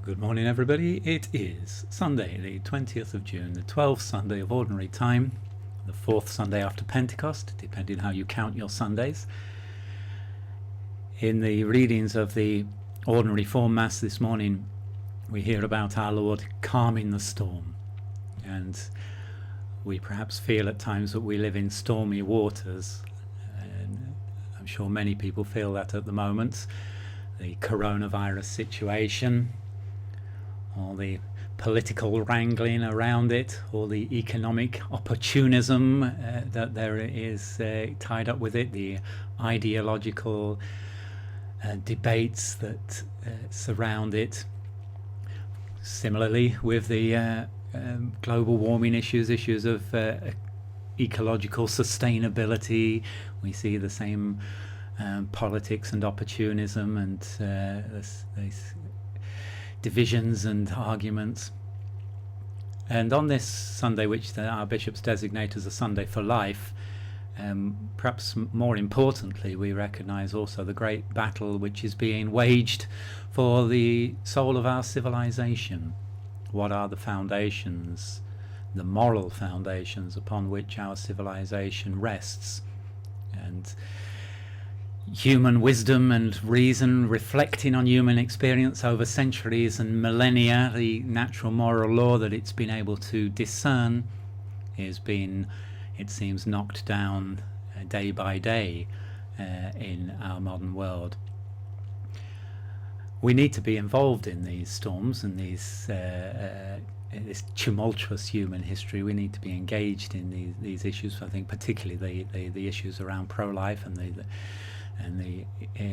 Good morning, everybody. It is Sunday, the 20th of June, the 12th Sunday of Ordinary Time, the 4th Sunday after Pentecost, depending how you count your Sundays. In the readings of the Ordinary Form Mass this morning, we hear about our Lord calming the storm. And we perhaps feel at times that we live in stormy waters. And I'm sure many people feel that at the moment. The coronavirus situation, or the political wrangling around it, or the economic opportunism that there is tied up with it, the ideological debates that surround it. Similarly, with the global warming issues of ecological sustainability, we see the same politics and opportunism and these divisions and arguments. And on this Sunday, which our bishops designate as a Sunday for life, perhaps more importantly, we recognise also the great battle which is being waged for the soul of our civilization. What are the foundations, the moral foundations upon which our civilization rests? And human wisdom and reason, reflecting on human experience over centuries and millennia, the natural moral law that it's been able to discern is being, it seems, knocked down day by day in our modern world. We need to be involved in these storms and this tumultuous human history. We need to be engaged in these issues. I think particularly the issues around pro-life and the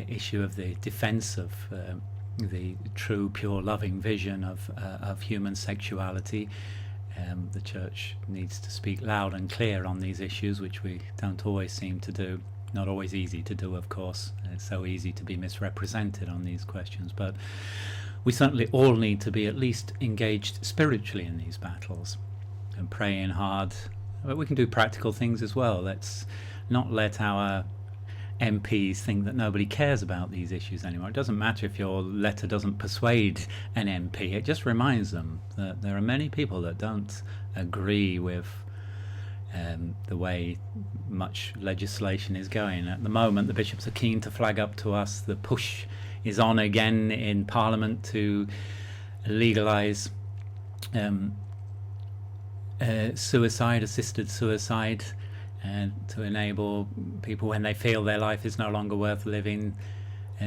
issue of the defense of the true, pure, loving vision of human sexuality. The Church needs to speak loud and clear on these issues, which we don't always seem to do. Not always easy to do, of course. It's so easy to be misrepresented on these questions, but we certainly all need to be at least engaged spiritually in these battles and praying hard. But we can do practical things as well. Let's not let our MPs think that nobody cares about these issues anymore. It doesn't matter if your letter doesn't persuade an MP. It just reminds them that there are many people that don't agree with the way much legislation is going. At the moment, the bishops are keen to flag up to us the push is on again in Parliament to legalise assisted suicide, and to enable people, when they feel their life is no longer worth living,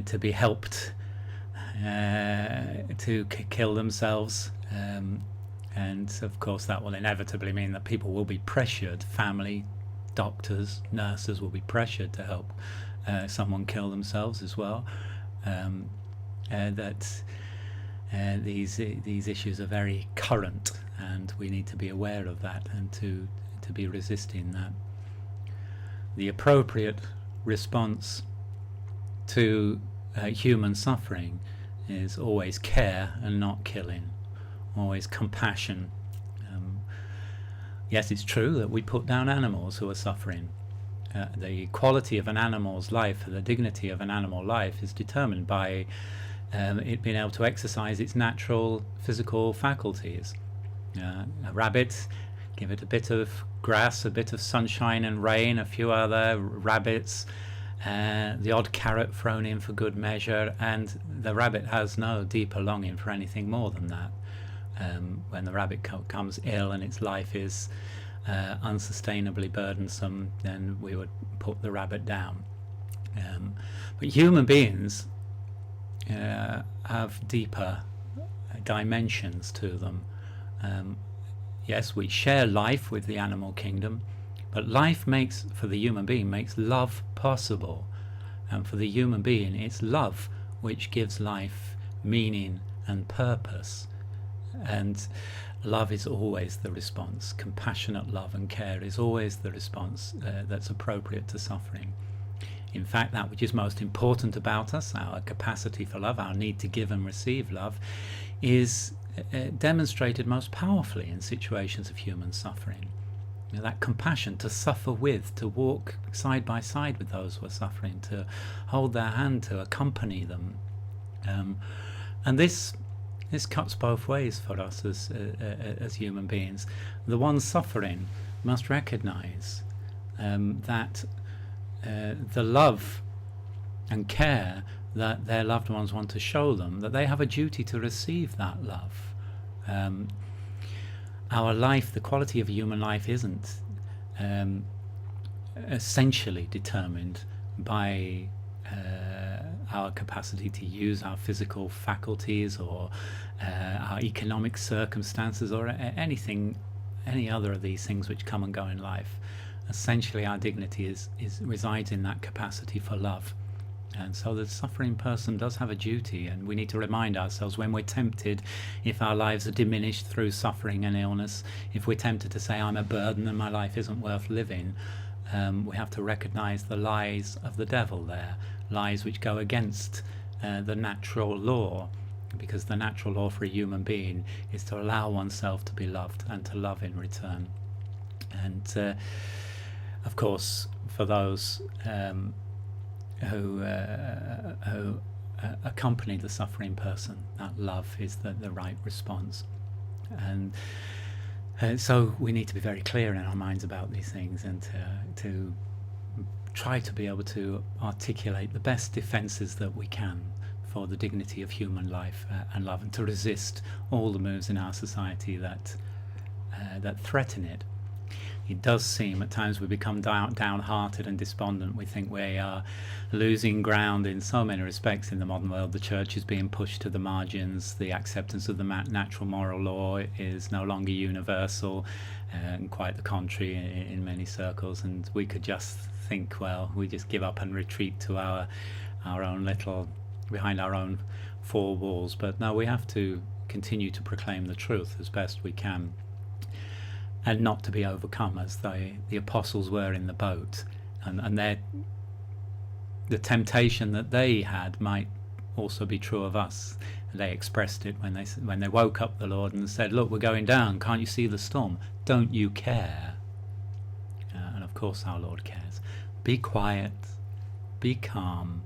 to be helped to kill themselves. And of course that will inevitably mean that people will be pressured, family, doctors, nurses will be pressured to help someone kill themselves as well. These issues are very current, and we need to be aware of that and to be resisting that. The appropriate response to human suffering is always care and not killing, always compassion. Yes, it's true that we put down animals who are suffering. The quality of an animal's life, the dignity of an animal life, is determined by it being able to exercise its natural physical faculties. A rabbit, give it a bit of grass, a bit of sunshine and rain, a few other rabbits, the odd carrot thrown in for good measure, and the rabbit has no deeper longing for anything more than that. When the rabbit becomes ill and its life is unsustainably burdensome, then we would put the rabbit down. But human beings have deeper dimensions to them. Yes, we share life with the animal kingdom, but life for the human being makes love possible. And for the human being, it's love which gives life meaning and purpose. And love is always the response. Compassionate love and care is always the response that's appropriate to suffering. In fact, that which is most important about us, our capacity for love, our need to give and receive love, is demonstrated most powerfully in situations of human suffering. That compassion, to suffer with, to walk side by side with those who are suffering, to hold their hand, to accompany them. And this This cuts both ways for us as human beings. The ones suffering must recognize that the love and care that their loved ones want to show them, that they have a duty to receive that love. Our life, the quality of human life, isn't essentially determined by our capacity to use our physical faculties or our economic circumstances or any other of these things which come and go in life. Essentially, our dignity resides in that capacity for love. And so the suffering person does have a duty, and we need to remind ourselves when we're tempted, if our lives are diminished through suffering and illness, if we're tempted to say I'm a burden and my life isn't worth living, we have to recognize the lies of the devil there, lies which go against the natural law, because the natural law for a human being is to allow oneself to be loved and to love in return. And of course, for those who accompany the suffering person, that love is the right response. And so we need to be very clear in our minds about these things, and to try to be able to articulate the best defences that we can for the dignity of human life and love, and to resist all the moves in our society that threaten it. It does seem at times we become downhearted and despondent. We think we are losing ground in so many respects in the modern world. The church is being pushed to the margins. The acceptance of the natural moral law is no longer universal, and quite the contrary in many circles. And we could just think, well, we just give up and retreat to our own little, behind our own four walls. But no, we have to continue to proclaim the truth as best we can, and not to be overcome as the apostles were in the boat, and the temptation that they had might also be true of us. They expressed it when they woke up the Lord and said, "Look, we're going down. Can't you see the storm? Don't you care?" And of course our Lord cares. Be quiet, be calm.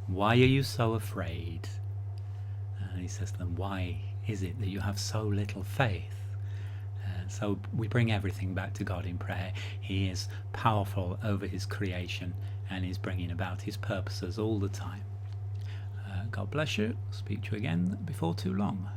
Why are you so afraid? And he says to them, why is it that you have so little faith? So we bring everything back to God in prayer. He is powerful over his creation and is bringing about his purposes all the time. God bless you. Speak to you again before too long.